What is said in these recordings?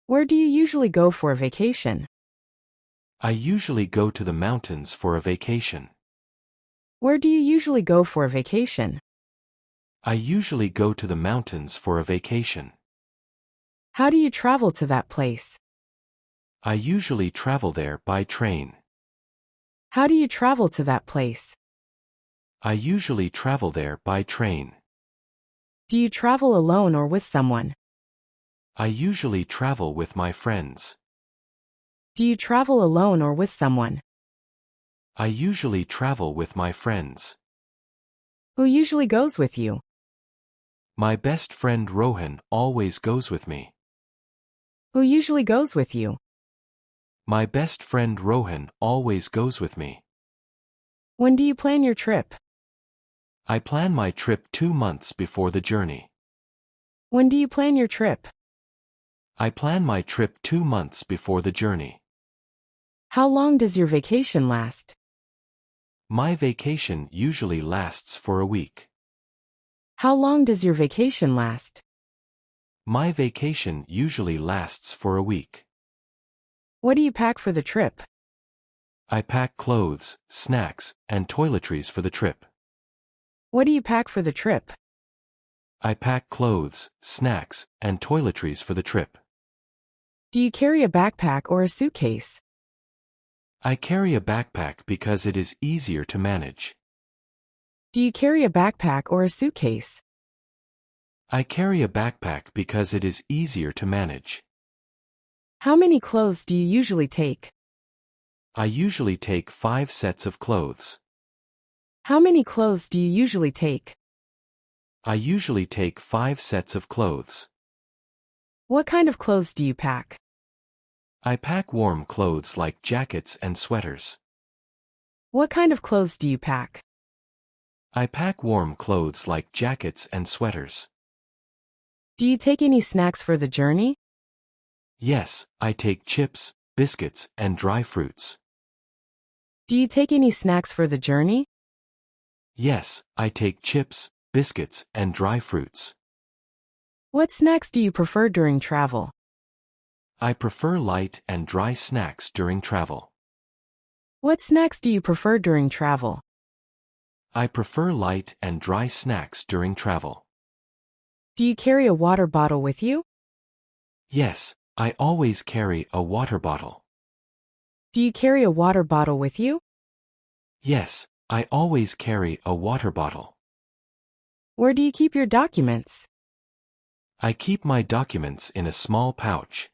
Where do you usually go for a vacation? I usually go to the mountains for a vacation. Where do you usually go for a vacation? I usually go to the mountains for a vacation. How do you travel to that place? I usually travel there by train. How do you travel to that place? I usually travel there by train. Do you travel alone or with someone? I usually travel with my friends. Do you travel alone or with someone? I usually travel with my friends. Who usually goes with you? My best friend Rohan always goes with me. Who usually goes with you? My best friend Rohan always goes with me. When do you plan your trip? I plan my trip 2 months before the journey. When do you plan your trip? I plan my trip 2 months before the journey. How long does your vacation last? My vacation usually lasts for a week. How long does your vacation last? My vacation usually lasts for a week. What do you pack for the trip? I pack clothes, snacks, and toiletries for the trip. What do you pack for the trip? I pack clothes, snacks, and toiletries for the trip. Do you carry a backpack or a suitcase? I carry a backpack because it is easier to manage. Do you carry a backpack or a suitcase? I carry a backpack because it is easier to manage. How many clothes do you usually take? I usually take 5 sets of clothes. How many clothes do you usually take? I usually take 5 sets of clothes. What kind of clothes do you pack? I pack warm clothes like jackets and sweaters. What kind of clothes do you pack? I pack warm clothes like jackets and sweaters. Do you take any snacks for the journey? Yes, I take chips, biscuits, and dry fruits. Do you take any snacks for the journey? Yes, I take chips, biscuits, and dry fruits. What snacks do you prefer during travel? I prefer light and dry snacks during travel. What snacks do you prefer during travel? I prefer light and dry snacks during travel. Do you carry a water bottle with you? Yes, I always carry a water bottle. Do you carry a water bottle with you? Yes, I always carry a water bottle. Where do you keep your documents? I keep my documents in a small pouch.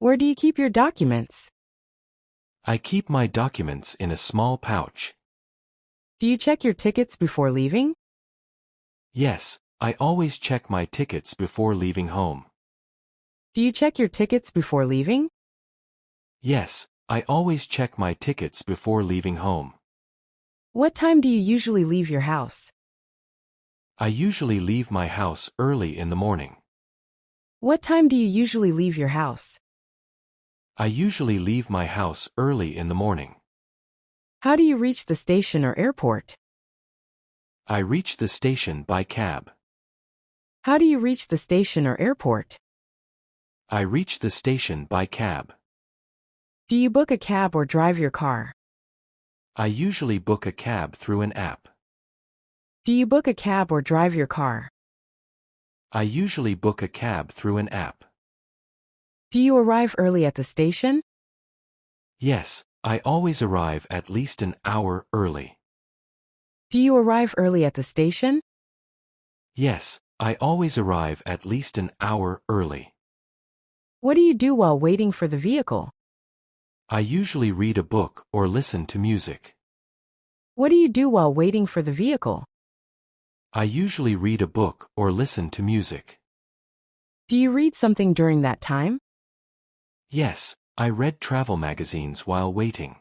Where do you keep your documents? I keep my documents in a small pouch. Do you check your tickets before leaving? Yes, I always check my tickets before leaving home. Do you check your tickets before leaving? Yes, I always check my tickets before leaving home. What time do you usually leave your house? I usually leave my house early in the morning. What time do you usually leave your house? I usually leave my house early in the morning. How do you reach the station or airport? I reach the station by cab. How do you reach the station or airport? I reach the station by cab. Do you book a cab or drive your car? I usually book a cab through an app. Do you book a cab or drive your car? I usually book a cab through an app. Do you arrive early at the station? Yes, I always arrive at least an hour early. Do you arrive early at the station? Yes, I always arrive at least an hour early. What do you do while waiting for the vehicle? I usually read a book or listen to music. What do you do while waiting for the vehicle? I usually read a book or listen to music. Do you read something during that time? Yes, I read travel magazines while waiting.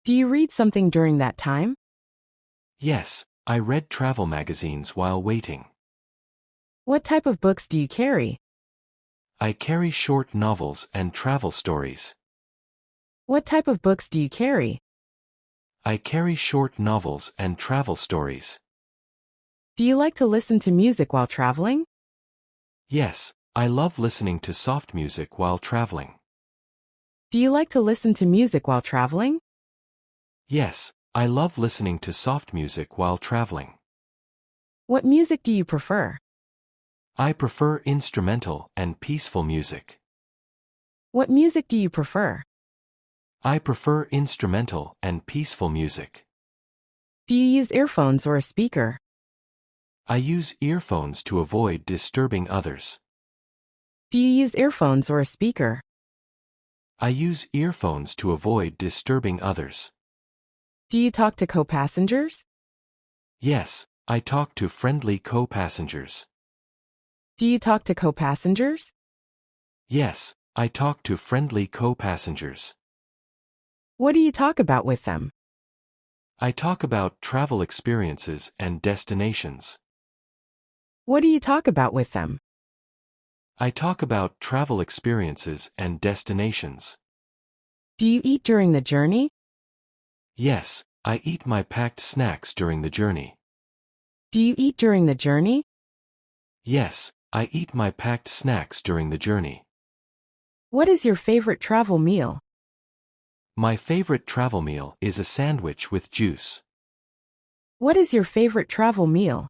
Do you read something during that time? Yes, I read travel magazines while waiting. What type of books do you carry? I carry short novels and travel stories. What type of books do you carry? I carry short novels and travel stories. Do you like to listen to music while traveling? Yes, I love listening to soft music while traveling. Do you like to listen to music while traveling? Yes, I love listening to soft music while traveling. What music do you prefer? I prefer instrumental and peaceful music. What music do you prefer? I prefer instrumental and peaceful music. Do you use earphones or a speaker? I use earphones to avoid disturbing others. Do you use earphones or a speaker? I use earphones to avoid disturbing others. Do you talk to co-passengers? Yes, I talk to friendly co-passengers. Do you talk to co-passengers? Yes, I talk to friendly co-passengers. What do you talk about with them? I talk about travel experiences and destinations. What do you talk about with them? I talk about travel experiences and destinations. Do you eat during the journey? Yes, I eat my packed snacks during the journey. Do you eat during the journey? Yes, I eat my packed snacks during the journey. What is your favorite travel meal? My favorite travel meal is a sandwich with juice. What is your favorite travel meal?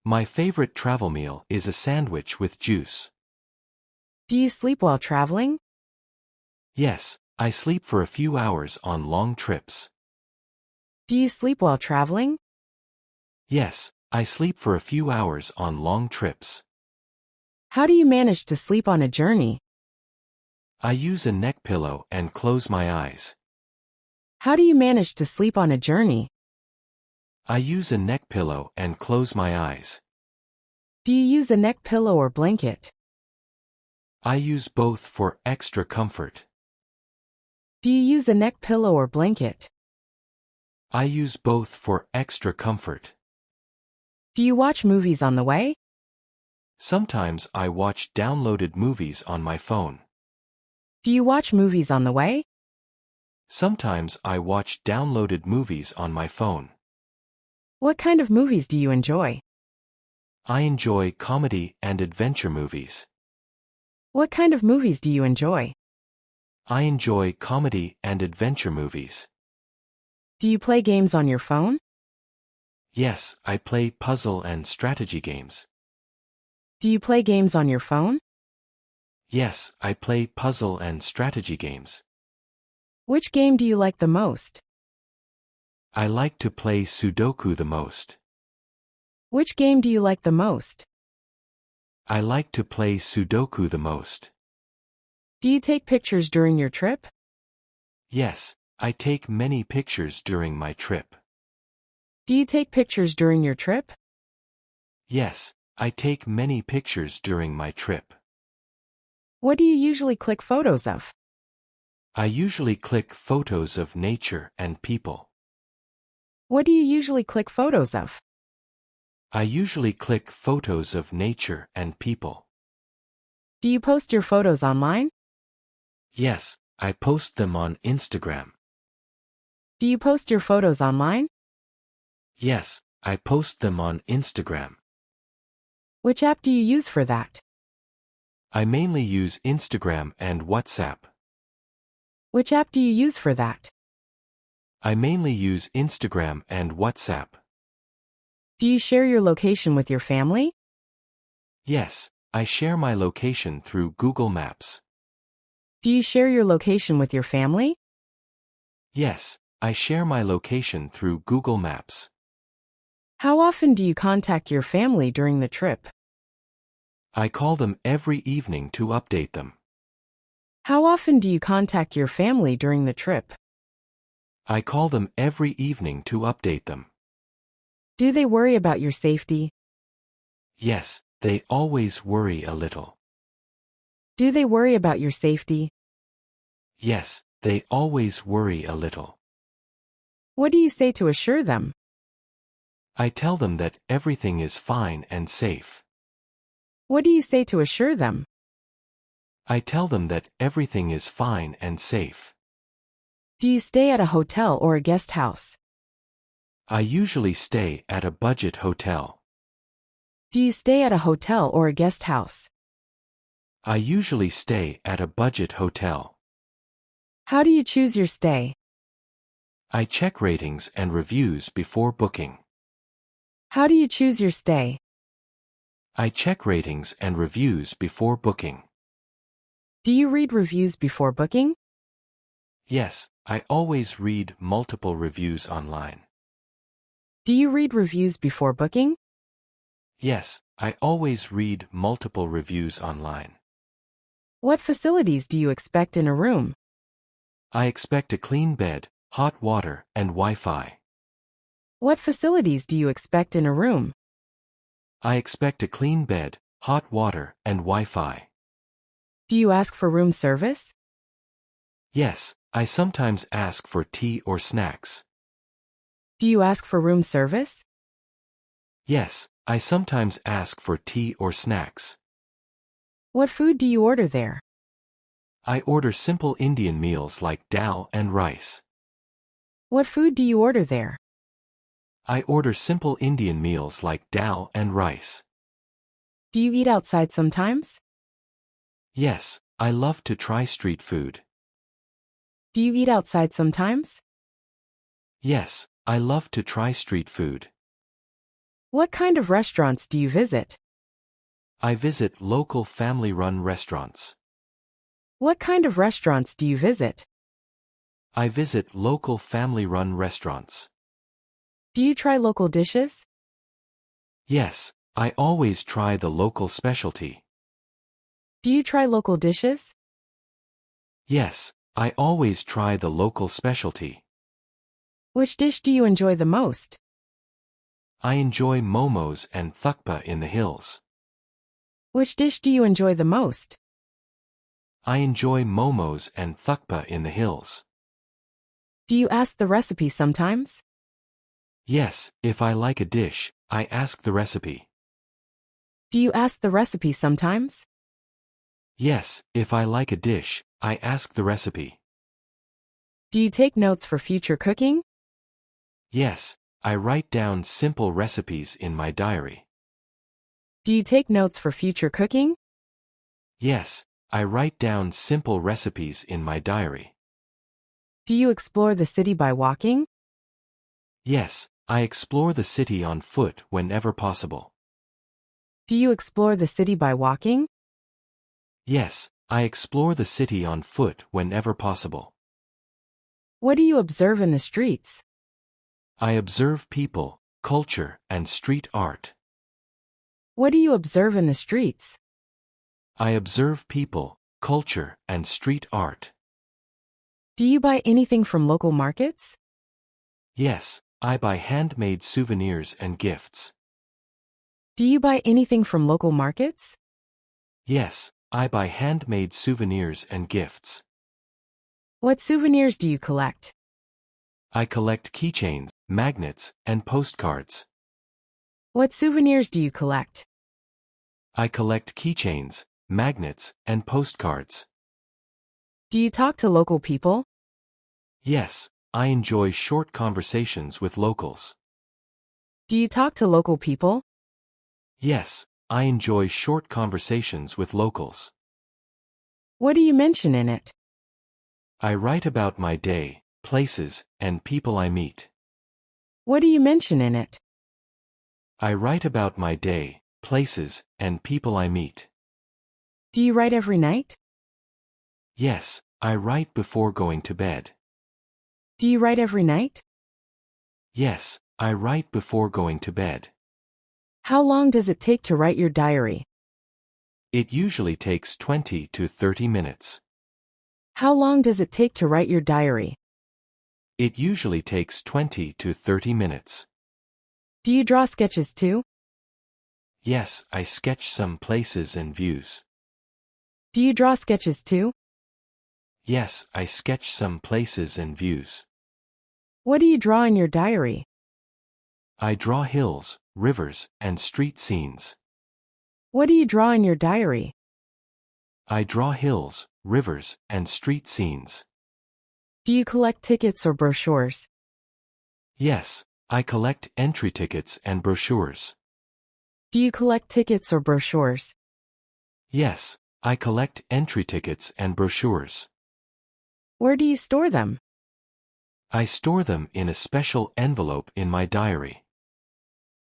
My favorite travel meal is a sandwich with juice. Do you sleep while traveling? Yes, I sleep for a few hours on long trips. Do you sleep while traveling? Yes, I sleep for a few hours on long trips. How do you manage to sleep on a journey? I use a neck pillow and close my eyes. How do you manage to sleep on a journey? I use a neck pillow and close my eyes. Do you use a neck pillow or blanket? I use both for extra comfort. Do you use a neck pillow or blanket? I use both for extra comfort. Do you watch movies on the way? Sometimes I watch downloaded movies on my phone. Do you watch movies on the way? Sometimes I watch downloaded movies on my phone. What kind of movies do you enjoy? I enjoy comedy and adventure movies. What kind of movies do you enjoy? I enjoy comedy and adventure movies. Do you play games on your phone? Yes, I play puzzle and strategy games. Do you play games on your phone? Yes, I play puzzle and strategy games. Which game do you like the most? I like to play Sudoku the most. Which game do you like the most? I like to play Sudoku the most. Do you take pictures during your trip? Yes, I take many pictures during my trip. Do you take pictures during your trip? Yes, I take many pictures during my trip. What do you usually click photos of? I usually click photos of nature and people. What do you usually click photos of? I usually click photos of nature and people. Do you post your photos online? Yes, I post them on Instagram. Do you post your photos online? Yes, I post them on Instagram. Which app do you use for that? I mainly use Instagram and WhatsApp. Which app do you use for that? I mainly use Instagram and WhatsApp. Do you share your location with your family? Yes, I share my location through Google Maps. Do you share your location with your family? Yes, I share my location through Google Maps. How often do you contact your family during the trip? I call them every evening to update them. How often do you contact your family during the trip? I call them every evening to update them. Do they worry about your safety? Yes, they always worry a little. Do they worry about your safety? Yes, they always worry a little. What do you say to assure them? I tell them that everything is fine and safe. What do you say to assure them? I tell them that everything is fine and safe. Do you stay at a hotel or a guest house? I usually stay at a budget hotel. Do you stay at a hotel or a guest house? I usually stay at a budget hotel. How do you choose your stay? I check ratings and reviews before booking. How do you choose your stay? I check ratings and reviews before booking. Do you read reviews before booking? Yes, I always read multiple reviews online. Do you read reviews before booking? Yes, I always read multiple reviews online. What facilities do you expect in a room? I expect a clean bed, hot water, and Wi-Fi. What facilities do you expect in a room? I expect a clean bed, hot water, and Wi-Fi. Do you ask for room service? Yes, I sometimes ask for tea or snacks. Do you ask for room service? Yes, I sometimes ask for tea or snacks. What food do you order there? I order simple Indian meals like dal and rice. What food do you order there? I order simple Indian meals like dal and rice. Do you eat outside sometimes? Yes, I love to try street food. Do you eat outside sometimes? Yes, I love to try street food. What kind of restaurants do you visit? I visit local family-run restaurants. What kind of restaurants do you visit? I visit local family-run restaurants. Do you try local dishes? Yes, I always try the local specialty. Do you try local dishes? Yes, I always try the local specialty. Which dish do you enjoy the most? I enjoy momos and thukpa in the hills. Which dish do you enjoy the most? I enjoy momos and thukpa in the hills. Do you ask the recipe sometimes? Yes, if I like a dish, I ask the recipe. Do you ask the recipe sometimes? Yes, if I like a dish, I ask the recipe. Do you take notes for future cooking? Yes, I write down simple recipes in my diary. Do you take notes for future cooking? Yes, I write down simple recipes in my diary. Do you explore the city by walking? Yes, I explore the city on foot whenever possible. Do you explore the city by walking? Yes, I explore the city on foot whenever possible. What do you observe in the streets? I observe people, culture, and street art. What do you observe in the streets? I observe people, culture, and street art. Do you buy anything from local markets? Yes, I buy handmade souvenirs and gifts. Do you buy anything from local markets? Yes, I buy handmade souvenirs and gifts. What souvenirs do you collect? I collect keychains, magnets, and postcards. What souvenirs do you collect? I collect keychains, magnets, and postcards. Do you talk to local people? Yes, I enjoy short conversations with locals. Do you talk to local people? Yes, I enjoy short conversations with locals. What do you mention in it? I write about my day, places, and people I meet. What do you mention in it? I write about my day, places, and people I meet. Do you write every night? Yes, I write before going to bed. Do you write every night? Yes, I write before going to bed. How long does it take to write your diary? It usually takes 20 to 30 minutes. How long does it take to write your diary? It usually takes 20 to 30 minutes. Do you draw sketches too? Yes, I sketch some places and views. Do you draw sketches too? Yes, I sketch some places and views. What do you draw in your diary? I draw hills, rivers, and street scenes. What do you draw in your diary? I draw hills, rivers, and street scenes. Do you collect tickets or brochures? Yes, I collect entry tickets and brochures. Do you collect tickets or brochures? Yes, I collect entry tickets and brochures. Where do you store them? I store them in a special envelope in my diary.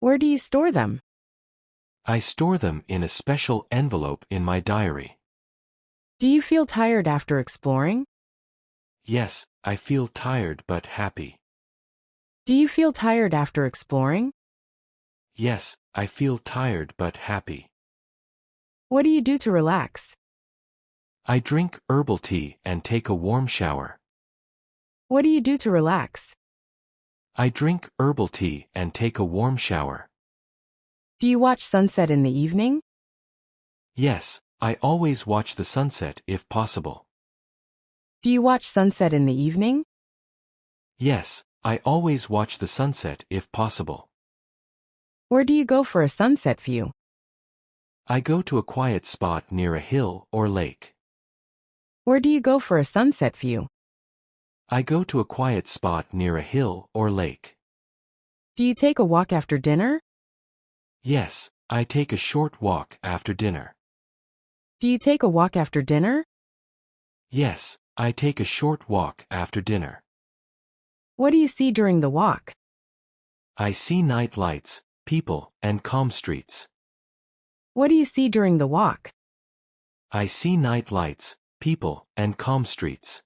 Where do you store them? I store them in a special envelope in my diary. Do you feel tired after exploring? Yes, I feel tired but happy. Do you feel tired after exploring? Yes, I feel tired but happy. What do you do to relax? I drink herbal tea and take a warm shower. What do you do to relax? I drink herbal tea and take a warm shower. Do you watch sunset in the evening? Yes, I always watch the sunset if possible. Do you watch sunset in the evening? Yes, I always watch the sunset if possible. Where do you go for a sunset view? I go to a quiet spot near a hill or lake. Where do you go for a sunset view? I go to a quiet spot near a hill or lake. Do you take a walk after dinner? Yes, I take a short walk after dinner. Do you take a walk after dinner? Yes, I take a short walk after dinner. What do you see during the walk? I see night lights, people, and calm streets. What do you see during the walk? I see night lights, people, and calm streets.